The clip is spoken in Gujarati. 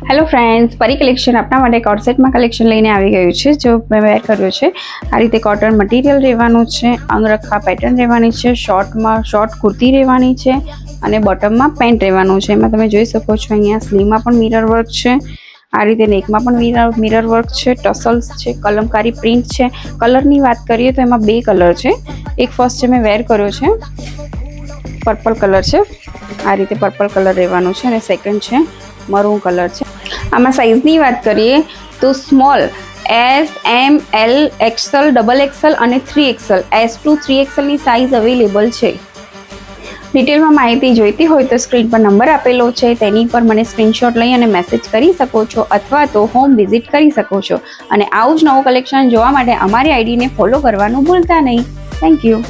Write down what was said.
હેલો ફ્રેન્ડ્સ, પરી કલેક્શન આપણા માટે કોર્સેટમાં કલેક્શન લઈને આવી ગયું છે. જો મેં વેર કર્યો છે આ રીતે કોટન મટીરિયલ રહેવાનું છે, અંગરખા પેટર્ન રહેવાની છે, શોર્ટ કુર્તી રહેવાની છે અને બોટમમાં પેન્ટ રહેવાનું છે. એમાં તમે જોઈ શકો છો અહીંયા સ્લીવમાં પણ મિરર વર્ક છે, આ રીતે નેકમાં પણ મિરર વર્ક છે, ટસલ્સ છે, કલમકારી પ્રિન્ટ છે. કલરની વાત કરીએ તો એમાં બે કલર છે. એક ફર્સ્ટ છે મેં વેર કર્યો છે, પર્પલ કલર છે, આ રીતે પર્પલ કલર રહેવાનું છે અને સેકન્ડ છે મરૂન કલર છે. આમાં સાઇઝની વાત કરીએ તો small S, M, L, XL, XXL અને 3XL, S2 3XL ની સાઇઝ અવેલેબલ છે. ડિટેલમાં માહિતી જોઈતી હોય તો સ્ક્રીન પર નંબર આપેલો છે, તેની પર મને સ્ક્રીનશોટ લઈ અને મેસેજ કરી શકો છો અથવા તો હોમ વિઝિટ કરી શકો છો. અને આવું જ નવું કલેક્શન જોવા માટે અમારી આઈડીને ફોલો કરવાનું ભૂલતા નહીં. Thank you.